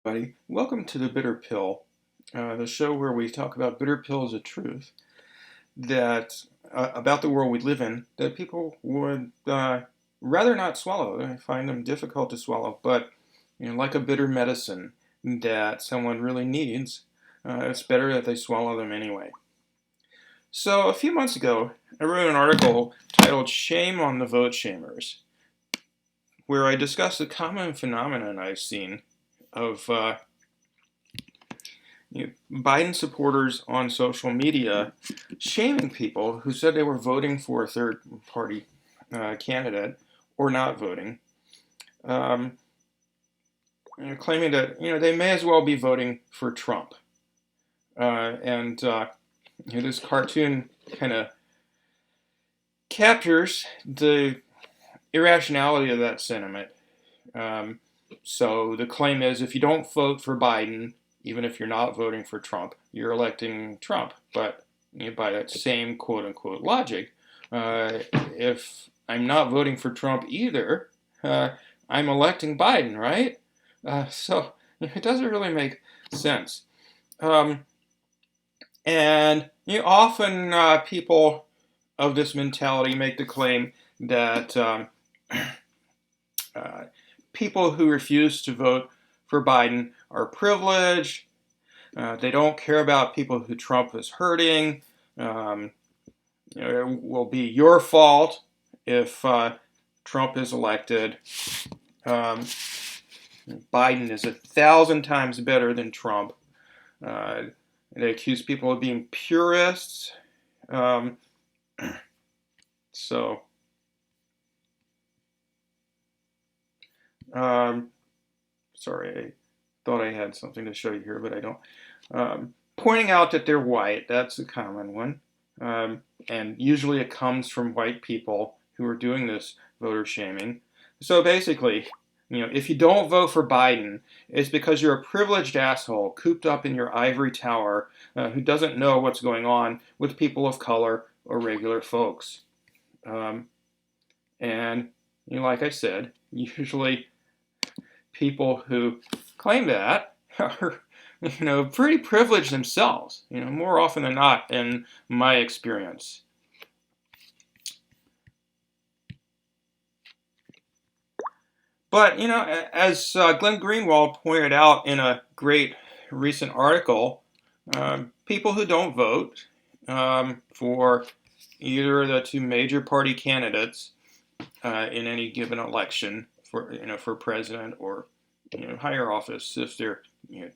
Everybody. Welcome to the Bitter Pill, the show where we talk about bitter pills of truth that about the world we live in that people would rather not swallow. I find them difficult to swallow, but like a bitter medicine that someone really needs, it's better that they swallow them anyway. So a few months ago, I wrote an article titled "Shame on the Vote Shamers," where I discussed a common phenomenon I've seen of Biden supporters on social media shaming people who said they were voting for a third party candidate or not voting, um, claiming that they may as well be voting for Trump. And this cartoon kind of captures the irrationality of that sentiment. So the claim is if you don't vote for Biden, even if you're not voting for Trump, you're electing Trump. But by that same quote unquote logic, if I'm not voting for Trump either, I'm electing Biden, right? So it doesn't really make sense. Um, and often people of this mentality make the claim that uh, people who refuse to vote for Biden are privileged. They don't care about people who Trump is hurting. Um, it will be your fault if Trump is elected. Um, Biden is 1,000 times better than Trump. They accuse people of being purists. Um, so, sorry, I thought I had something to show you here, but I don't. Pointing out that they're white, that's a common one. And usually it comes from white people who are doing this voter shaming. So basically, if you don't vote for Biden, it's because you're a privileged asshole cooped up in your ivory tower who doesn't know what's going on with people of color or regular folks. And like I said, usually people who claim that are pretty privileged themselves, more often than not in my experience. But, as Glenn Greenwald pointed out in a great recent article, people who don't vote for either of the two major party candidates in any given election for president or higher office, if they're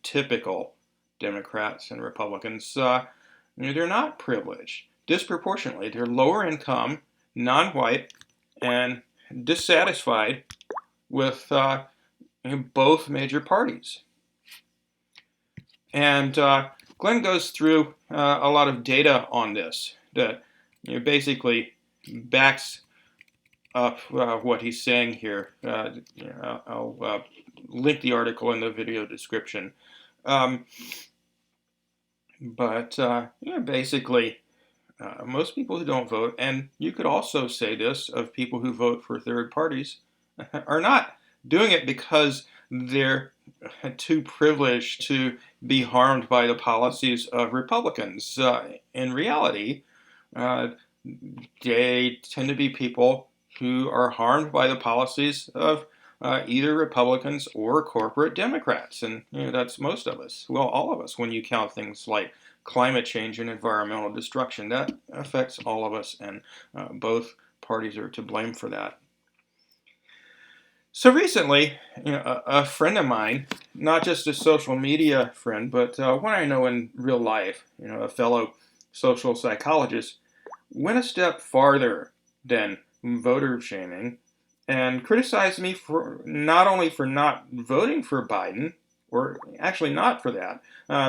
typical Democrats and Republicans, they're not privileged. Disproportionately, they're lower income, non-white, and dissatisfied with both major parties. And Glenn goes through a lot of data on this that basically backs up what he's saying here. I'll link the article in the video description. But basically, most people who don't vote, and you could also say this of people who vote for third parties, are not doing it because they're too privileged to be harmed by the policies of Republicans. In reality, they tend to be people who are harmed by the policies of either Republicans or corporate Democrats. And that's most of us. Well, all of us, when you count things like climate change and environmental destruction. That affects all of us, and both parties are to blame for that. So recently, a friend of mine, not just a social media friend, but one I know in real life, a fellow social psychologist, went a step farther than voter shaming and criticized me for not only for not voting for Biden, or actually not for that,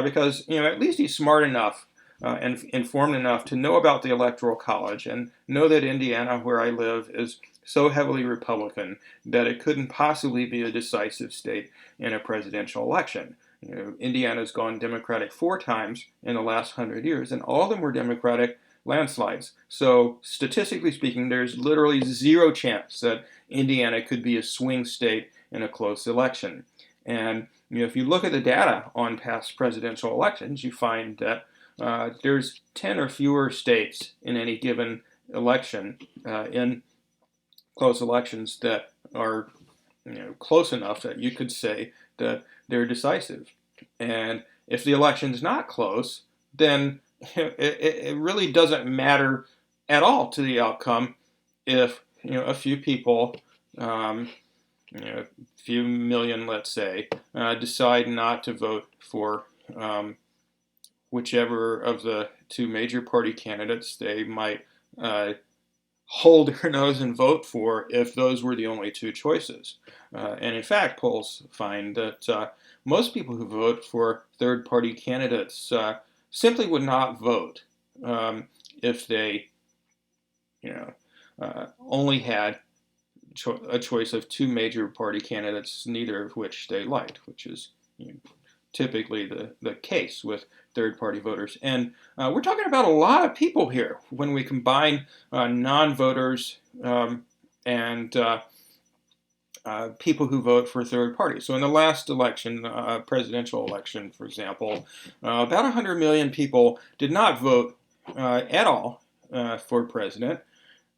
because at least he's smart enough and informed enough to know about the Electoral College and know that Indiana, where I live, is so heavily Republican that it couldn't possibly be a decisive state in a presidential election. Indiana's gone Democratic 4 times in the last 100 years, and all of them were Democratic landslides. So statistically speaking, there's literally zero chance that Indiana could be a swing state in a close election. And if you look at the data on past presidential elections, you find that there's 10 or fewer states in any given election, in close elections, that are close enough that you could say that they're decisive. And if the election's not close, then it really doesn't matter at all to the outcome if a few people, a few million, let's say, decide not to vote for whichever of the two major party candidates they might hold their nose and vote for if those were the only two choices. And in fact, polls find that most people who vote for third party candidates simply would not vote if they only had a choice of two major party candidates, neither of which they liked, which is typically the case with third-party voters. And we're talking about a lot of people here when we combine non-voters and people who vote for third parties. So in the last election, presidential election, for example, about 100 million people did not vote at all for president,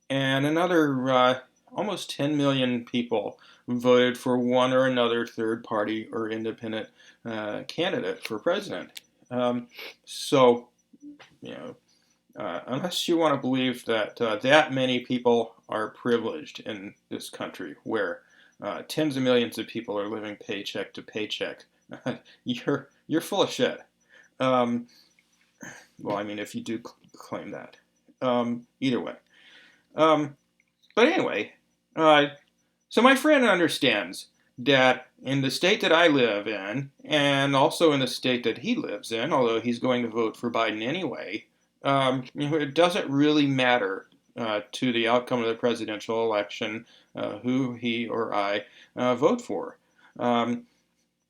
and another almost 10 million people voted for one or another third party or independent candidate for president. So, unless you want to believe that that many people are privileged in this country, where tens of millions of people are living paycheck to paycheck, you're full of shit. Well, I mean, if you do claim that. Either way. But anyway, so my friend understands that in the state that I live in, and also in the state that he lives in, although he's going to vote for Biden anyway, it doesn't really matter to the outcome of the presidential election who he or I vote for.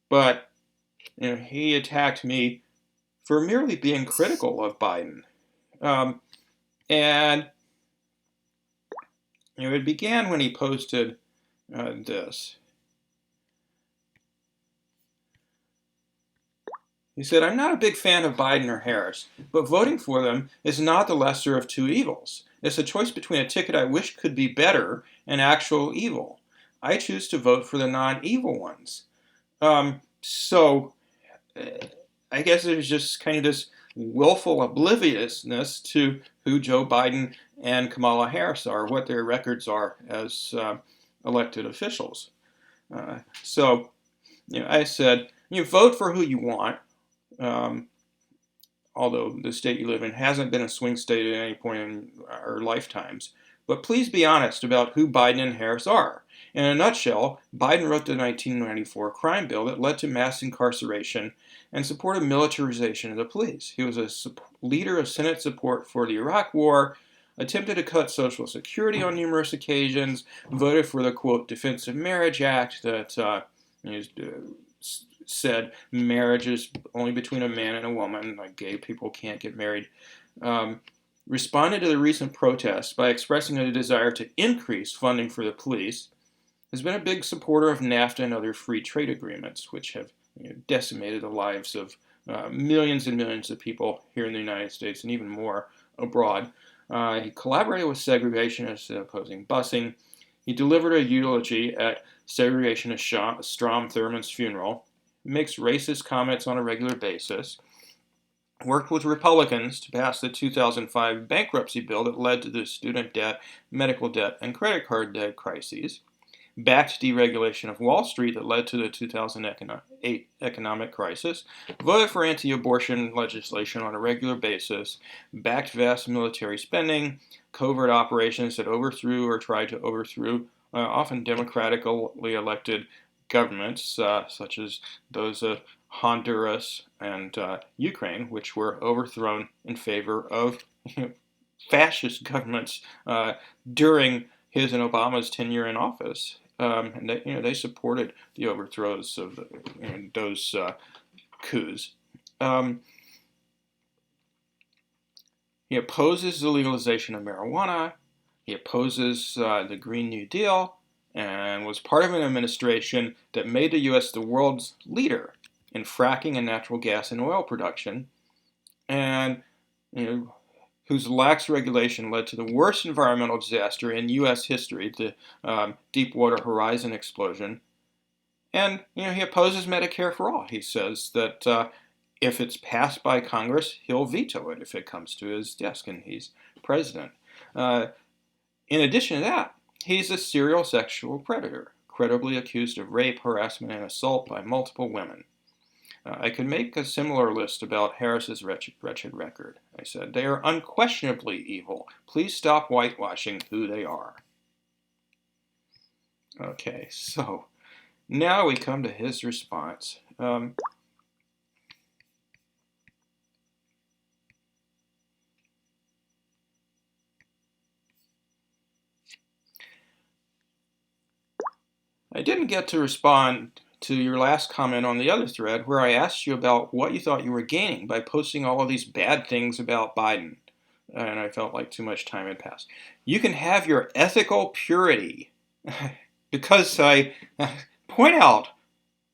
But he attacked me for merely being critical of Biden. And it began when he posted this. He said, "I'm not a big fan of Biden or Harris, but voting for them is not the lesser of two evils. It's a choice between a ticket I wish could be better and actual evil. I choose to vote for the non-evil ones." So I guess there's just kind of this willful obliviousness to who Joe Biden and Kamala Harris are, what their records are as elected officials. So I said, vote for who you want. Although the state you live in hasn't been a swing state at any point in our lifetimes. But please be honest about who Biden and Harris are. In a nutshell, Biden wrote the 1994 crime bill that led to mass incarceration and supported militarization of the police. He was a leader of Senate support for the Iraq War, attempted to cut Social Security on numerous occasions, voted for the, quote, Defense of Marriage Act that said marriage is only between a man and a woman, like gay people can't get married, responded to the recent protests by expressing a desire to increase funding for the police, has been a big supporter of NAFTA and other free trade agreements, which have decimated the lives of millions and millions of people here in the United States and even more abroad. He collaborated with segregationists opposing busing. He delivered a eulogy at segregationist Strom Thurmond's funeral, makes racist comments on a regular basis, worked with Republicans to pass the 2005 bankruptcy bill that led to the student debt, medical debt, and credit card debt crises, backed deregulation of Wall Street that led to the 2008 economic crisis, voted for anti-abortion legislation on a regular basis, backed vast military spending, covert operations that overthrew or tried to overthrow often democratically elected governments, such as those of Honduras and Ukraine, which were overthrown in favor of fascist governments during his and Obama's tenure in office. And they supported the overthrows of those coups. He opposes the legalization of marijuana. He opposes the Green New Deal. and was part of an administration that made the U.S. the world's leader in fracking and natural gas and oil production, and whose lax regulation led to the worst environmental disaster in U.S. history, the Deepwater Horizon explosion. And he opposes Medicare for all. He says that if it's passed by Congress, he'll veto it if it comes to his desk and he's president. In addition to that, he's a serial sexual predator, credibly accused of rape, harassment, and assault by multiple women. I could make a similar list about Harris's wretched record. I said, they are unquestionably evil. Please stop whitewashing who they are. Okay, so now we come to his response. I didn't get to respond to your last comment on the other thread where I asked you about what you thought you were gaining by posting all of these bad things about Biden. And I felt like too much time had passed. You can have your ethical purity because I point out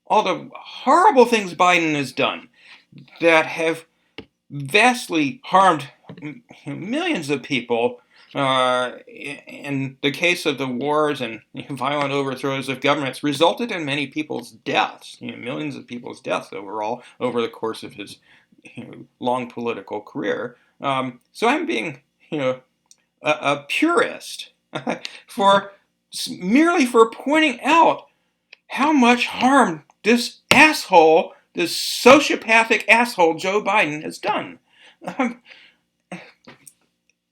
all the horrible things Biden has done that have vastly harmed millions of people. In the case of the wars and violent overthrows of governments, resulted in many people's deaths, millions of people's deaths overall over the course of his long political career. So I'm being, a purist merely for pointing out how much harm this asshole, this sociopathic asshole Joe Biden has done.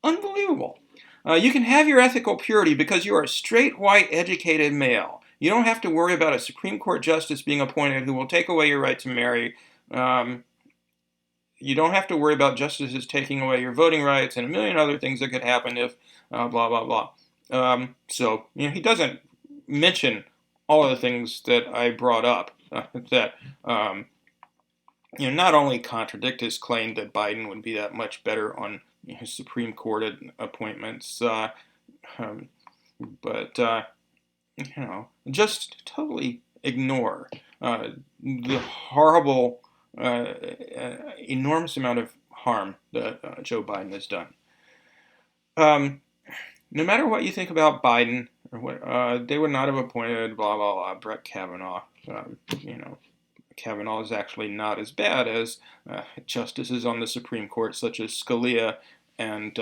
Unbelievable. You can have your ethical purity because you are a straight, white, educated male. You don't have to worry about a Supreme Court justice being appointed who will take away your right to marry. You don't have to worry about justices taking away your voting rights and a million other things that could happen if blah, blah, blah. So, he doesn't mention all of the things that I brought up that, not only contradict his claim that Biden would be that much better on his Supreme Court appointments, but just totally ignore the horrible, enormous amount of harm that Joe Biden has done. No matter what you think about Biden, or what they would not have appointed blah blah blah Brett Kavanaugh. Kavanaugh is actually not as bad as justices on the Supreme Court, such as Scalia and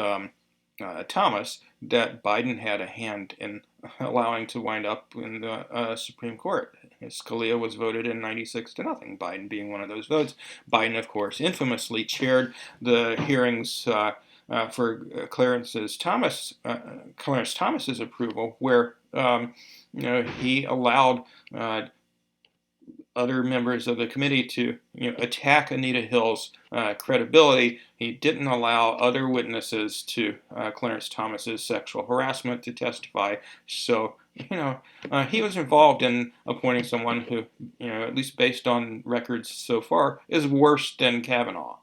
Thomas, that Biden had a hand in allowing to wind up in the Supreme Court. Scalia was voted in 96-0, Biden being one of those votes. Biden, of course, infamously chaired the hearings for Clarence Thomas's approval, where he allowed other members of the committee to attack Anita Hill's credibility. He didn't allow other witnesses to Clarence Thomas's sexual harassment to testify. So he was involved in appointing someone who, at least based on records so far, is worse than Kavanaugh.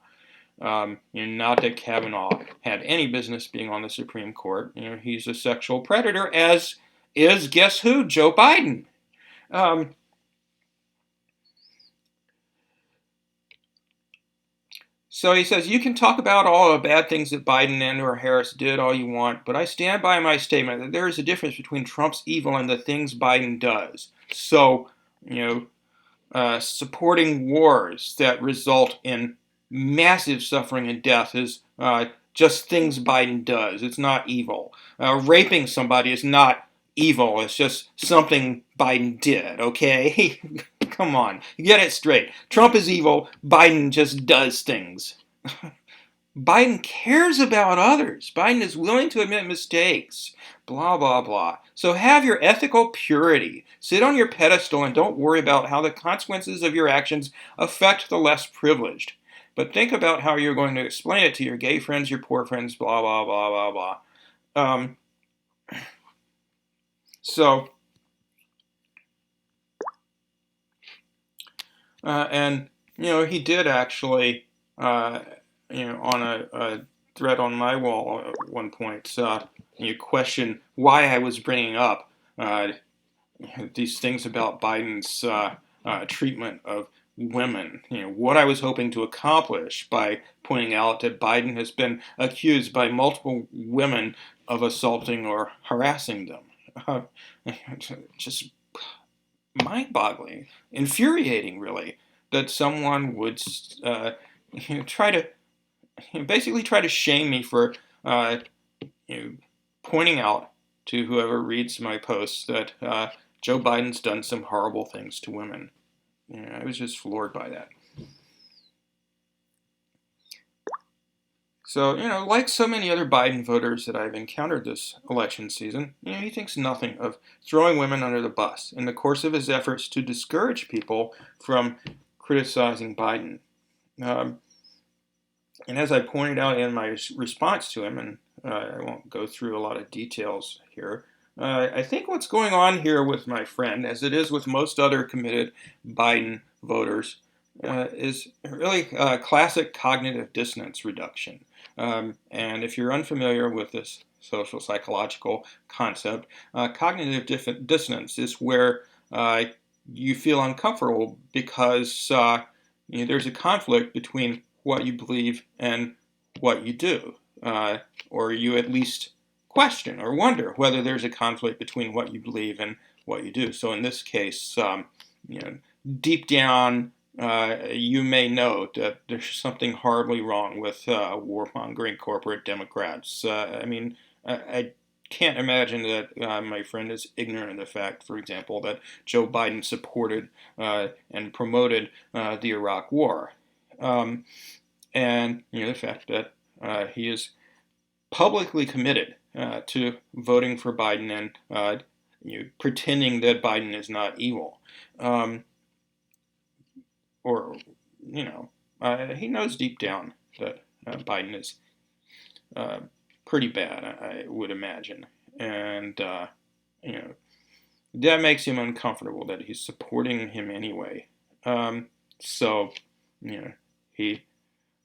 Not that Kavanaugh had any business being on the Supreme Court. He's a sexual predator, as is, guess who? Joe Biden. So he says, you can talk about all the bad things that Biden and or Harris did all you want, but I stand by my statement that there is a difference between Trump's evil and the things Biden does. So, supporting wars that result in massive suffering and death is just things Biden does. It's not evil. Raping somebody is not evil. It's just something Biden did, okay? Come on, get it straight. Trump is evil. Biden just does things. Biden cares about others. Biden is willing to admit mistakes. Blah, blah, blah. So have your ethical purity. Sit on your pedestal and don't worry about how the consequences of your actions affect the less privileged. But think about how you're going to explain it to your gay friends, your poor friends, blah, blah, blah, blah, blah. And he did actually, on a thread on my wall at one point, you question why I was bringing up these things about Biden's treatment of women. What I was hoping to accomplish by pointing out that Biden has been accused by multiple women of assaulting or harassing them. Uh, just mind-boggling, infuriating, really, that someone would try to basically try to shame me for uh, you know, pointing out to whoever reads my posts that Joe Biden's done some horrible things to women. I was just floored by that. So, like so many other Biden voters that I've encountered this election season, he thinks nothing of throwing women under the bus in the course of his efforts to discourage people from criticizing Biden. Um, and as I pointed out in my response to him, and I won't go through a lot of details here, I think what's going on here with my friend, as it is with most other committed Biden voters, is really classic cognitive dissonance reduction. And if you're unfamiliar with this social psychological concept, cognitive dissonance is where you feel uncomfortable because there's a conflict between what you believe and what you do, or you at least question or wonder whether there's a conflict between what you believe and what you do. So in this case, deep down, you may know that there's something horribly wrong with warmongering corporate Democrats. I can't imagine that my friend is ignorant of the fact, for example, that Joe Biden supported and promoted the Iraq War. And the fact that he is publicly committed to voting for Biden and pretending that Biden is not evil. Or, he knows deep down that Biden is pretty bad, I would imagine. And, that makes him uncomfortable that he's supporting him anyway. So, he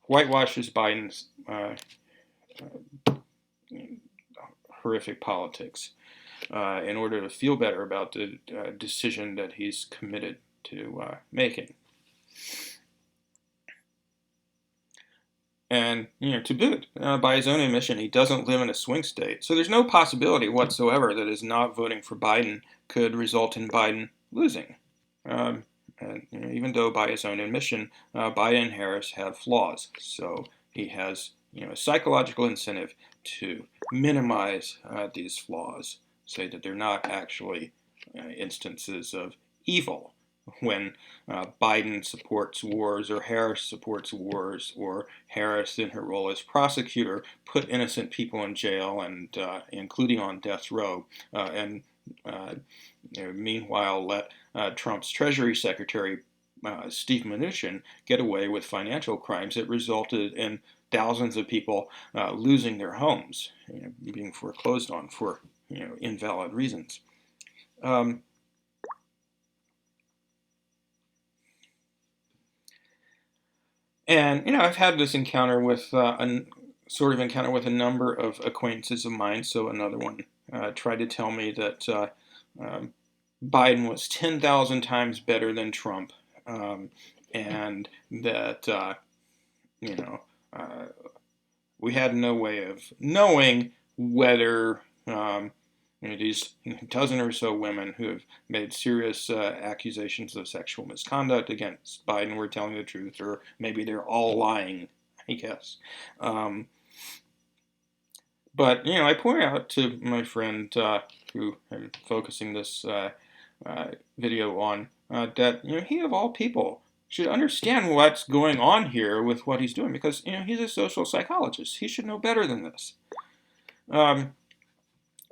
whitewashes Biden's horrific politics in order to feel better about the decision that he's committed to making. And, to boot, by his own admission, he doesn't live in a swing state. So there's no possibility whatsoever that his not voting for Biden could result in Biden losing. And even though by his own admission, Biden and Harris have flaws. So he has, a psychological incentive to minimize these flaws, say that they're not actually instances of evil when Biden supports wars or Harris supports wars, or Harris in her role as prosecutor put innocent people in jail and including on death row, and meanwhile let Trump's Treasury Secretary Steve Mnuchin get away with financial crimes that resulted in thousands of people losing their homes, being foreclosed on for invalid reasons. And I've had this encounter with a sort of encounter with a number of acquaintances of mine. So another one tried to tell me that Biden was 10,000 times better than Trump, and that we had no way of knowing whether these dozen or so women who have made serious accusations of sexual misconduct against Biden were telling the truth, or maybe they're all lying, I guess. But I point out to my friend who I'm focusing this video on that he of all people should understand what's going on here with what he's doing, because he's a social psychologist. He should know better than this.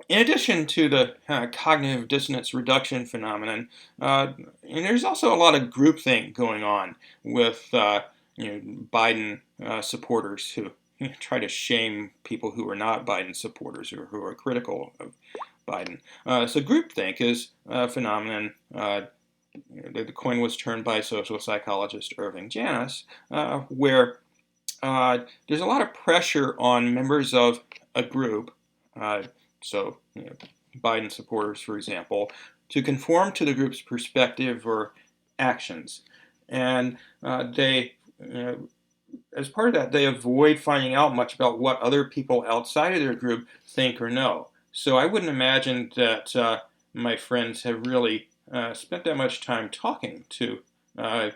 In addition to the cognitive dissonance reduction phenomenon, and there's also a lot of groupthink going on with Biden supporters who try to shame people who are not Biden supporters or who are critical of Biden. So groupthink is a phenomenon. The coin was turned by social psychologist Irving Janis, where there's a lot of pressure on members of a group. So Biden supporters, for example, to conform to the group's perspective or actions. And they, as part of that, they avoid finding out much about what other people outside of their group think or know. So I wouldn't imagine that my friends have really spent that much time talking to a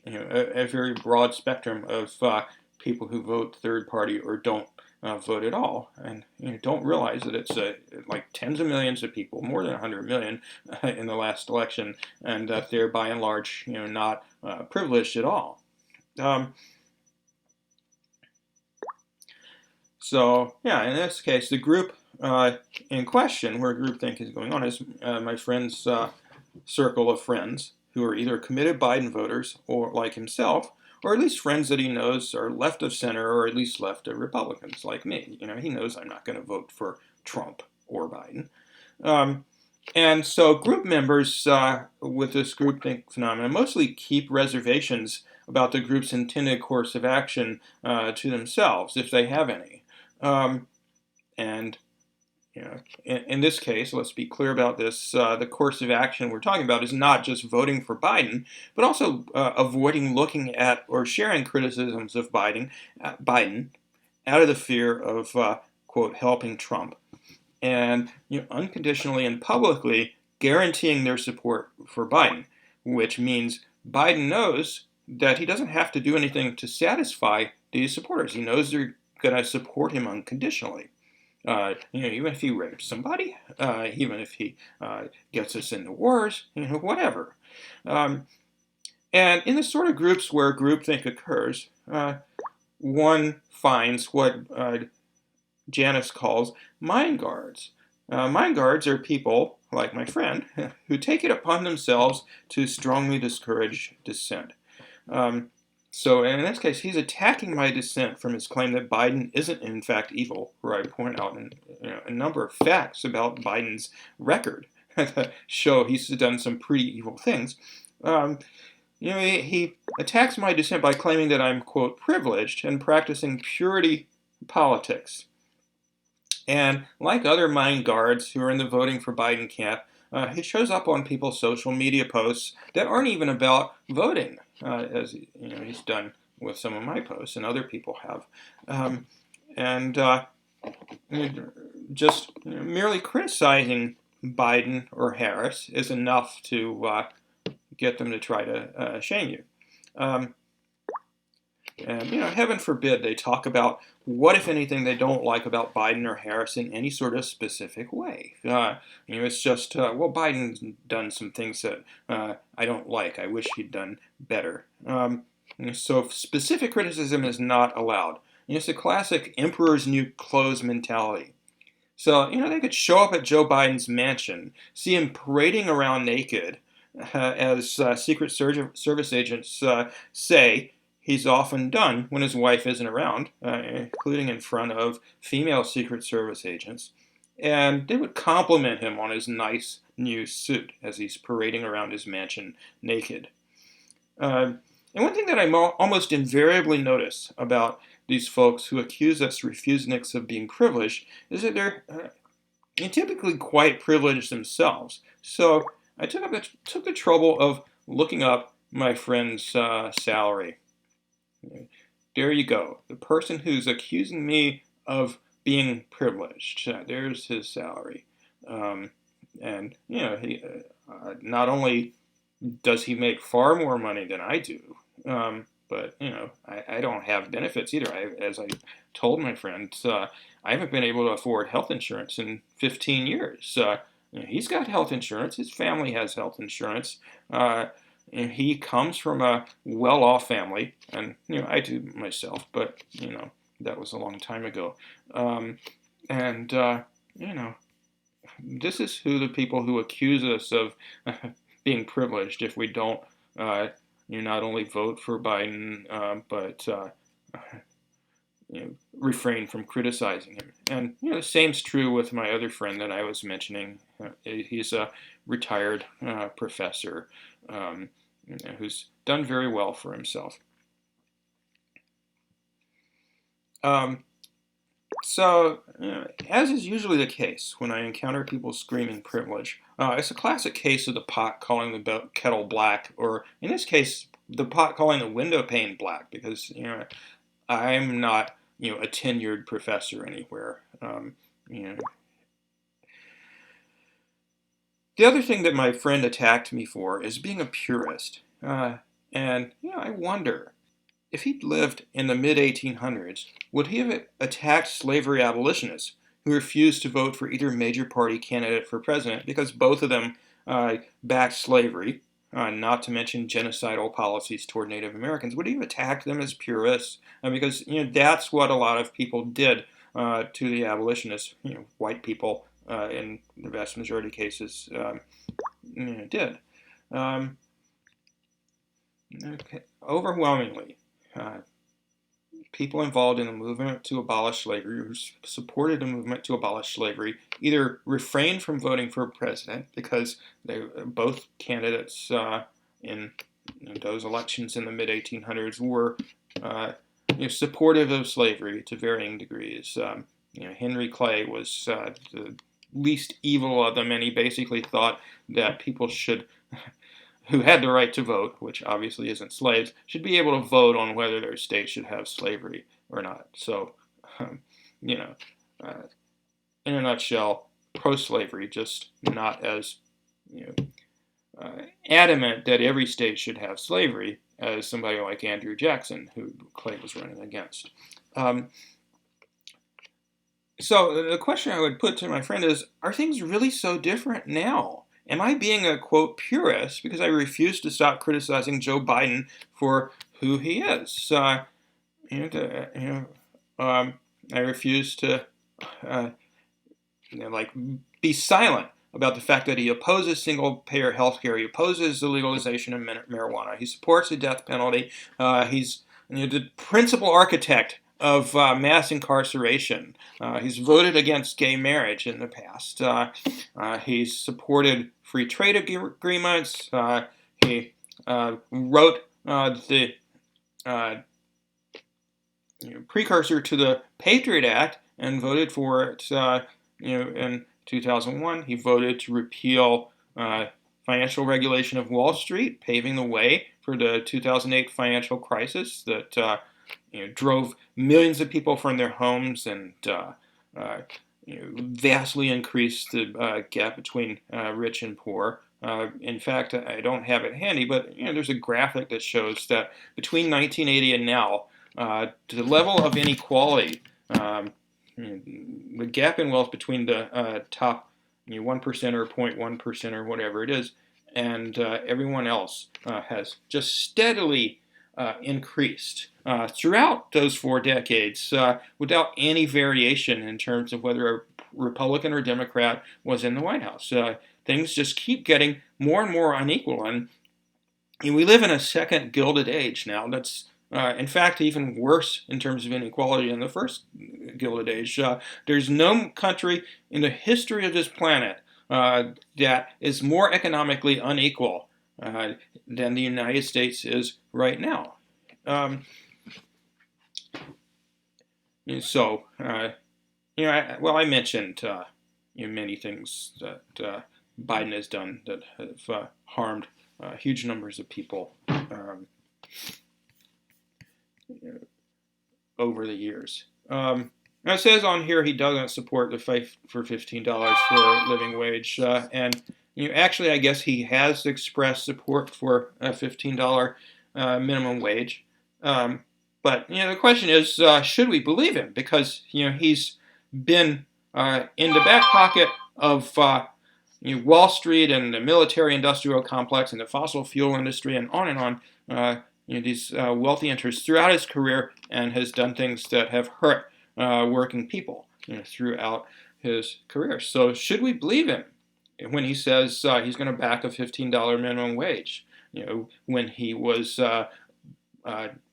very broad spectrum of people who vote third party or don't vote at all, and don't realize that it's like tens of millions of people, more than 100 million in the last election, and that they're by and large not privileged at all. So yeah, in this case, the group in question, where groupthink is going on, is my friend's circle of friends who are either committed Biden voters or like himself, or at least friends that he knows are left of center or at least left of Republicans like me. He knows I'm not going to vote for Trump or Biden. And so group members with this groupthink phenomenon mostly keep reservations about the group's intended course of action to themselves, if they have any. And in this case, let's be clear about this, the course of action we're talking about is not just voting for Biden, but also avoiding looking at or sharing criticisms of Biden out of the fear of, quote, helping Trump. And unconditionally and publicly guaranteeing their support for Biden, which means Biden knows that he doesn't have to do anything to satisfy these supporters. He knows they're going to support him unconditionally. Even if he rapes somebody, even if he gets us into wars, whatever. And in the sort of groups where groupthink occurs, one finds what Janice calls mind guards. Mind guards are people, like my friend, who take it upon themselves to strongly discourage dissent. So in this case, he's attacking my dissent from his claim that Biden isn't in fact evil, where I point out a number of facts about Biden's record that show he's done some pretty evil things. He attacks my dissent by claiming that I'm, quote, privileged and practicing purity politics. And like other mind guards who are in the voting for Biden camp, he shows up on people's social media posts that aren't even about voting, as he's done with some of my posts and other people have. And just merely criticizing Biden or Harris is enough to get them to try to shame you. And, heaven forbid they talk about what, if anything, they don't like about Biden or Harris in any sort of specific way. It's just, Biden's done some things that I don't like. I wish he'd done better. So specific criticism is not allowed. It's a classic emperor's new clothes mentality. So, they could show up at Joe Biden's mansion, see him parading around naked, as Secret Service agents say he's often done when his wife isn't around, including in front of female Secret Service agents. And they would compliment him on his nice new suit as he's parading around his mansion naked. And one thing that I almost invariably notice about these folks who accuse us refuseniks of being privileged is that they're typically quite privileged themselves. So I took the trouble of looking up my friend's salary. There you go. The person who's accusing me of being privileged. There's his salary. And, he not only does he make far more money than I do, but, I don't have benefits either. As I told my friend, I haven't been able to afford health insurance in 15 years. He's got health insurance. His family has health insurance. And he comes from a well-off family, and I do myself, but that was a long time ago. This is who the people who accuse us of being privileged if we don't, not only vote for Biden, but refrain from criticizing him. And the same's true with my other friend that I was mentioning. He's a retired professor. Who's done very well for himself. So, as is usually the case when I encounter people screaming privilege, it's a classic case of the pot calling the kettle black, or in this case, the pot calling the window pane black, because I'm not a tenured professor anywhere. You know, the other thing that my friend attacked me for is being a purist, and I wonder, if he'd lived in the mid 1800s, would he have attacked slavery abolitionists who refused to vote for either major party candidate for president because both of them backed slavery, not to mention genocidal policies toward Native Americans? Would he have attacked them as purists? Because that's what a lot of people did to the abolitionists. White people in the vast majority of cases did. Um, okay. Overwhelmingly, uh, people involved in the movement to abolish slavery, who supported the movement to abolish slavery, either refrained from voting for a president because both candidates in those elections in the mid 1800s were supportive of slavery to varying degrees. Henry Clay was the least evil of them, and he basically thought that people should who had the right to vote, which obviously isn't slaves, should be able to vote on whether their state should have slavery or not. So, um, you know, uh, in a nutshell, pro-slavery, just not as you know adamant that every state should have slavery as somebody like Andrew Jackson, who Clay was running against. Um, so the question I would put to my friend is, are things really so different now? Am I being a, quote, purist because I refuse to stop criticizing Joe Biden for who he is? And, I refuse to, uh, like, be silent about the fact that he opposes single-payer health care. He opposes the legalization of marijuana. He supports the death penalty. He's the principal architect of mass incarceration. He's voted against gay marriage in the past. He's supported free trade agreements. He wrote the precursor to the Patriot Act and voted for it. In 2001, he voted to repeal financial regulation of Wall Street, paving the way for the 2008 financial crisis that drove millions of people from their homes and vastly increased the gap between rich and poor. In fact, I don't have it handy, but there's a graphic that shows that between 1980 and now, the level of inequality, the gap in wealth between the top 1% or 0.1% or whatever it is, and everyone else has just steadily increased throughout those 4 decades without any variation in terms of whether a Republican or Democrat was in the White House. Things just keep getting more and more unequal, and we live in a second Gilded Age now that's in fact, even worse in terms of inequality than the first Gilded Age. There's no country in the history of this planet that is more economically unequal than the United States is right now. I mentioned many things that Biden has done that have harmed huge numbers of people over the years. Now it says on here he doesn't support the fight for $15 for a living wage, and actually I guess he has expressed support for a $15 minimum wage. But the question is, should we believe him? Because he's been in the back pocket of Wall Street and the military-industrial complex and the fossil fuel industry and on and on. These wealthy interests throughout his career, and has done things that have hurt working people throughout his career. So should we believe him when he says he's going to back a $15 minimum wage? When he was Barack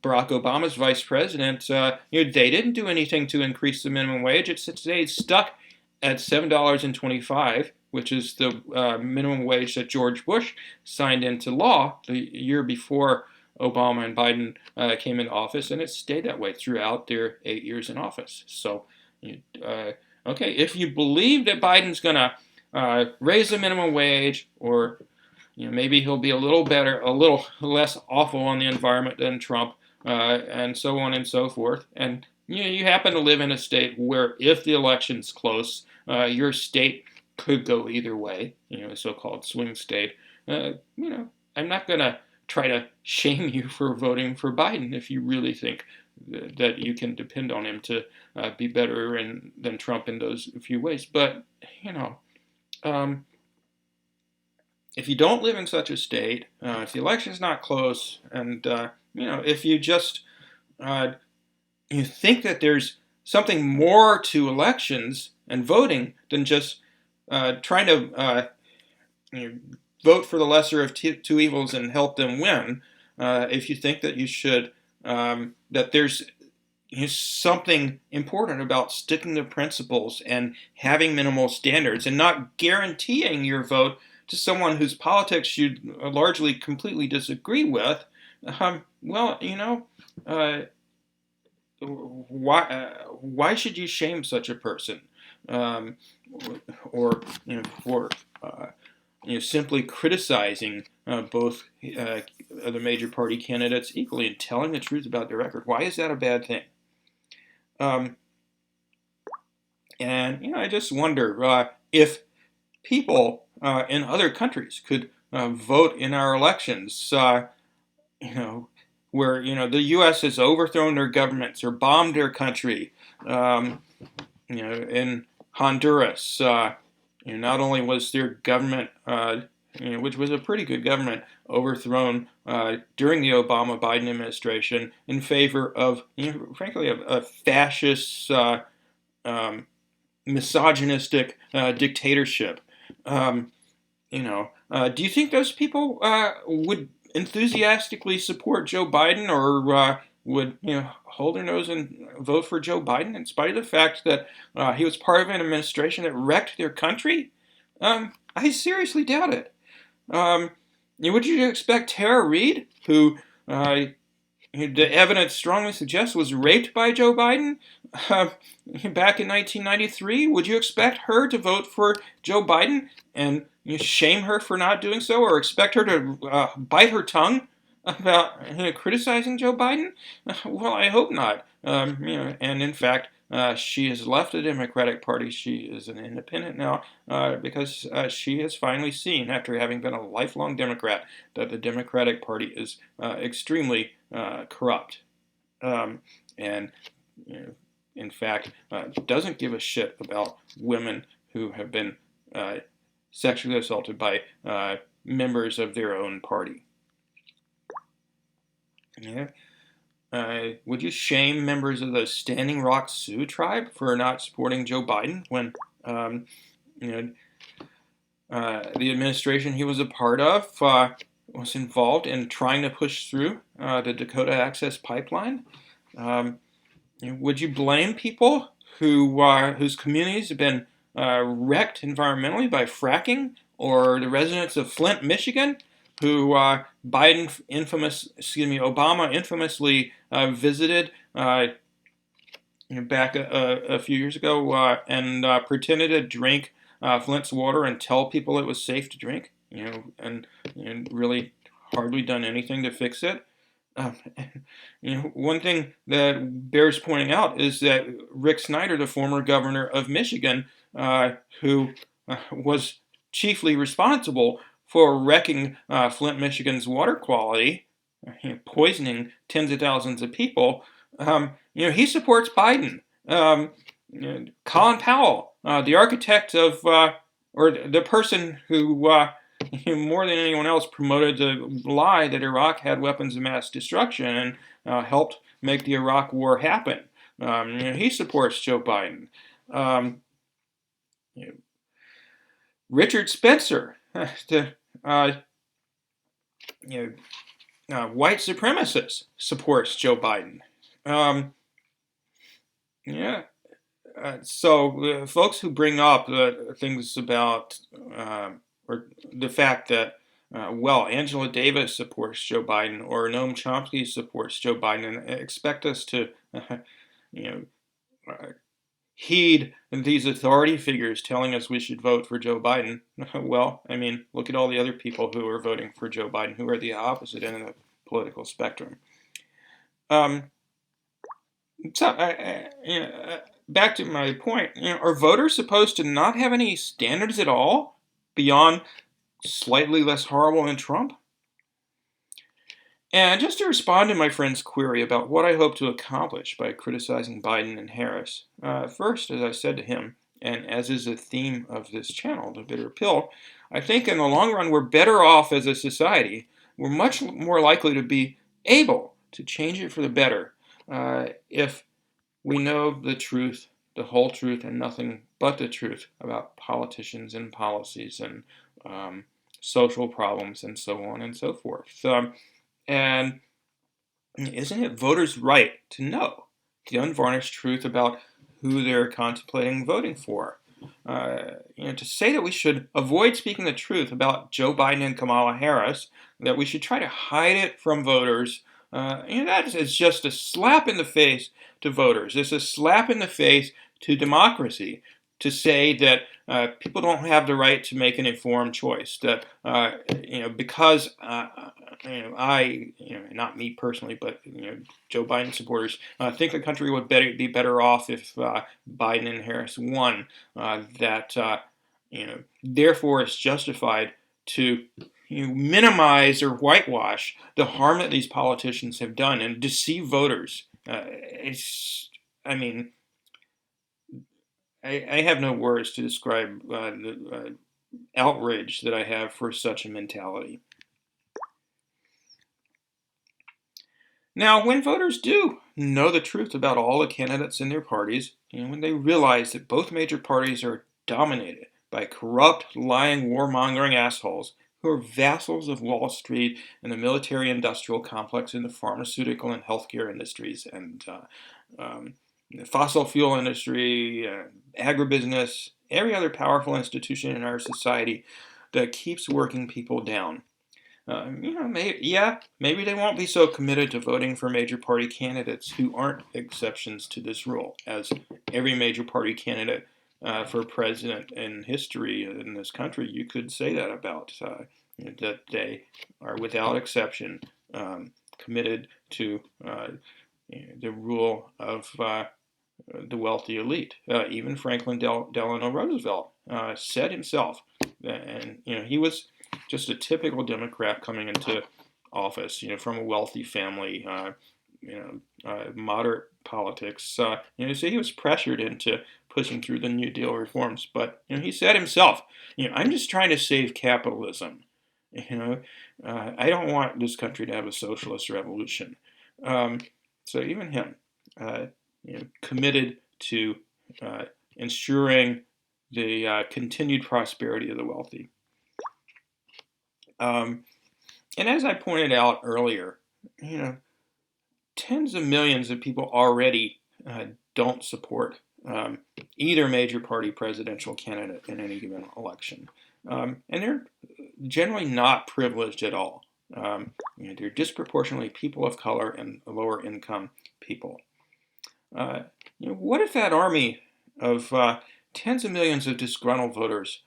Obama's vice president, they didn't do anything to increase the minimum wage. It stayed stuck at $7.25, which is the minimum wage that George Bush signed into law the year before Obama and Biden came into office, and it stayed that way throughout their 8 years in office. So, Okay, if you believe that Biden's going to raise the minimum wage, or maybe he'll be a little better, a little less awful on the environment than Trump, and so on and so forth. And you happen to live in a state where, if the election's close, your state could go either way. A so-called swing state. I'm not going to try to shame you for voting for Biden if you really think that you can depend on him to be better than Trump in those few ways. But um, if you don't live in such a state, if the election's not close, and if you just you think that there's something more to elections and voting than just trying to vote for the lesser of two evils and help them win, if you think that you should, that there's something important about sticking to principles and having minimal standards and not guaranteeing your vote to someone whose politics you largely completely disagree with, well, why should you shame such a person, or for simply criticizing both the major party candidates equally and telling the truth about their record? Why is that a bad thing? And I just wonder if people in other countries could vote in our elections, where the U.S. has overthrown their governments or bombed their country. In Honduras, not only was their government, which was a pretty good government, overthrown during the Obama-Biden administration in favor of, frankly, a fascist, misogynistic dictatorship. Do you think those people would enthusiastically support Joe Biden, or would hold their nose and vote for Joe Biden in spite of the fact that he was part of an administration that wrecked their country? I seriously doubt it. Would you expect Tara Reid, who the evidence strongly suggests was raped by Joe Biden back in 1993, would you expect her to vote for Joe Biden and shame her for not doing so, or expect her to bite her tongue about criticizing Joe Biden? Well, I hope not. And in fact, she has left the Democratic Party. She is an independent now because she has finally seen, after having been a lifelong Democrat, that the Democratic Party is extremely corrupt, and in fact doesn't give a shit about women who have been sexually assaulted by members of their own party. Yeah. Would you shame members of the Standing Rock Sioux tribe for not supporting Joe Biden when the administration he was a part of was involved in trying to push through the Dakota Access Pipeline? Would you blame people whose communities have been wrecked environmentally by fracking, or the residents of Flint, Michigan, who Obama infamously visited back a few years ago and pretended to drink Flint's water and tell people it was safe to drink, and really hardly done anything to fix it. One thing that bears pointing out is that Rick Snyder, the former governor of Michigan, who was chiefly responsible for wrecking Flint, Michigan's water quality, poisoning tens of thousands of people, he supports Biden. Colin Powell, the architect of, or the person who more than anyone else promoted the lie that Iraq had weapons of mass destruction and helped make the Iraq War happen. He supports Joe Biden. Richard Spencer, the white supremacist, supports Joe Biden. So folks who bring up things about or the fact that Angela Davis supports Joe Biden or Noam Chomsky supports Joe Biden and expect us to heed these authority figures telling us we should vote for Joe Biden. Well, I mean, look at all the other people who are voting for Joe Biden, who are the opposite end of the political spectrum. Um, Back to my point, are voters supposed to not have any standards at all beyond slightly less horrible than Trump? And just to respond to my friend's query about what I hope to accomplish by criticizing Biden and Harris, first, as I said to him, and as is the theme of this channel, The Bitter Pill, I think in the long run we're better off as a society. We're much more likely to be able to change it for the better if we know the truth, the whole truth, and nothing but the truth about politicians and policies and social problems and so on and so forth. And isn't it voters' right to know the unvarnished truth about who they're contemplating voting for? To say that we should avoid speaking the truth about Joe Biden and Kamala Harris, that we should try to hide it from voters, that is just a slap in the face to voters. It's a slap in the face to democracy to say that people don't have the right to make an informed choice. That because not me personally, but Joe Biden supporters think the country would be better off if Biden and Harris won. Therefore, it's justified to minimize or whitewash the harm that these politicians have done and deceive voters. I have no words to describe the outrage that I have for such a mentality. Now, when voters do know the truth about all the candidates in their parties, when they realize that both major parties are dominated by corrupt, lying, warmongering assholes who are vassals of Wall Street and the military-industrial complex in the pharmaceutical and healthcare industries and the fossil fuel industry, agribusiness, every other powerful institution in our society that keeps working people down. Maybe they won't be so committed to voting for major party candidates who aren't exceptions to this rule, as every major party candidate for president in history in this country, you could say that about, that they are without exception committed to the rule of the wealthy elite. Even Franklin Delano Roosevelt said himself, and he was just a typical Democrat coming into office, from a wealthy family, moderate politics. So he was pressured into pushing through the New Deal reforms. But he said himself, I'm just trying to save capitalism. I don't want this country to have a socialist revolution. So even him, committed to ensuring the continued prosperity of the wealthy. And as I pointed out earlier, tens of millions of people already don't support either major party presidential candidate in any given election. And they're generally not privileged at all. They're disproportionately people of color and lower income people. What if that army of tens of millions of disgruntled voters,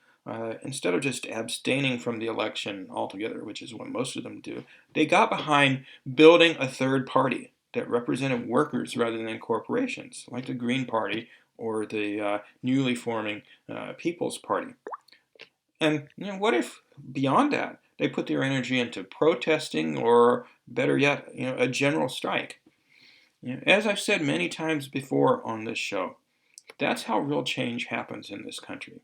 instead of just abstaining from the election altogether, which is what most of them do, they got behind building a third party that represented workers rather than corporations, like the Green Party or the newly forming People's Party? And what if beyond that they put their energy into protesting, or better yet, a general strike? As I've said many times before on this show, that's how real change happens in this country.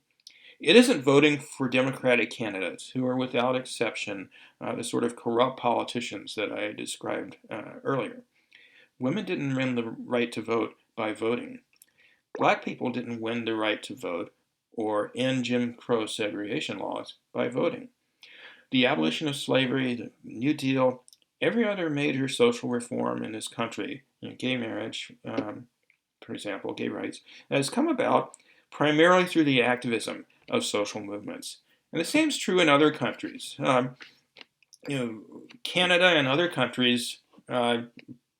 It isn't voting for Democratic candidates who are without exception the sort of corrupt politicians that I described earlier. Women didn't win the right to vote by voting. Black people didn't win the right to vote or end Jim Crow segregation laws by voting. The abolition of slavery, the New Deal, every other major social reform in this country, gay marriage, for example, gay rights, has come about primarily through the activism of social movements. And the same is true in other countries. Canada and other countries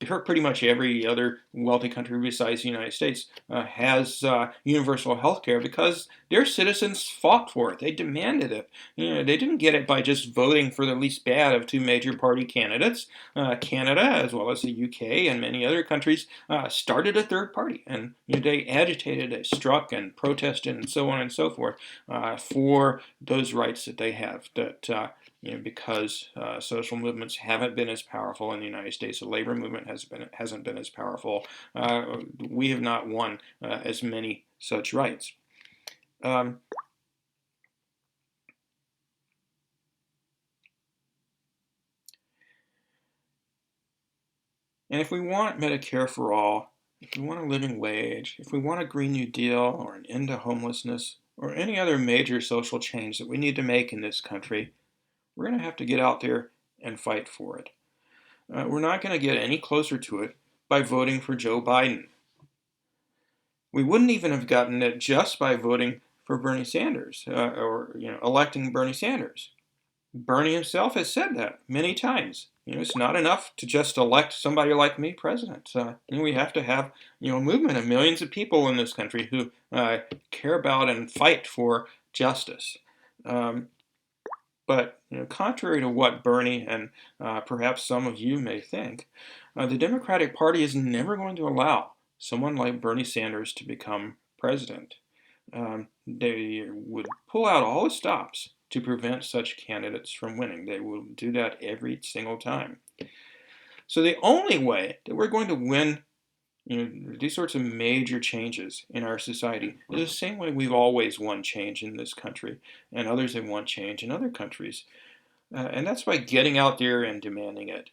pretty much every other wealthy country besides the United States has universal health care because their citizens fought for it. They demanded it. They didn't get it by just voting for the least bad of two major party candidates. Canada, as well as the UK and many other countries, started a third party, and they agitated, they struck and protested, and so on and so forth for those rights that they have. Because social movements haven't been as powerful in the United States, the labor movement hasn't been as powerful. We have not won as many such rights. And if we want Medicare for all, if we want a living wage, if we want a Green New Deal or an end to homelessness, or any other major social change that we need to make in this country, we're going to have to get out there and fight for it. We're not going to get any closer to it by voting for Joe Biden. We wouldn't even have gotten it just by voting for Bernie Sanders or electing Bernie Sanders. Bernie himself has said that many times. It's not enough to just elect somebody like me president. We have to have a movement of millions of people in this country who care about and fight for justice. But contrary to what Bernie and perhaps some of you may think, the Democratic Party is never going to allow someone like Bernie Sanders to become president. They would pull out all the stops to prevent such candidates from winning. They will do that every single time. So the only way that we're going to win these sorts of major changes in our society is the same way we've always won change in this country, and others have won change in other countries. And that's by getting out there and demanding it.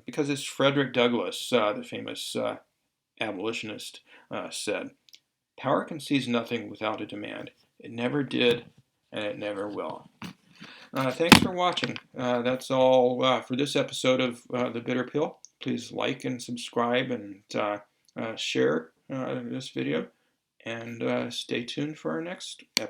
Because as Frederick Douglass, the famous abolitionist, said, power concedes nothing without a demand. It never did, and it never will. Thanks for watching. That's all for this episode of The Bitter Pill. Please like and subscribe and share this video, and stay tuned for our next episode.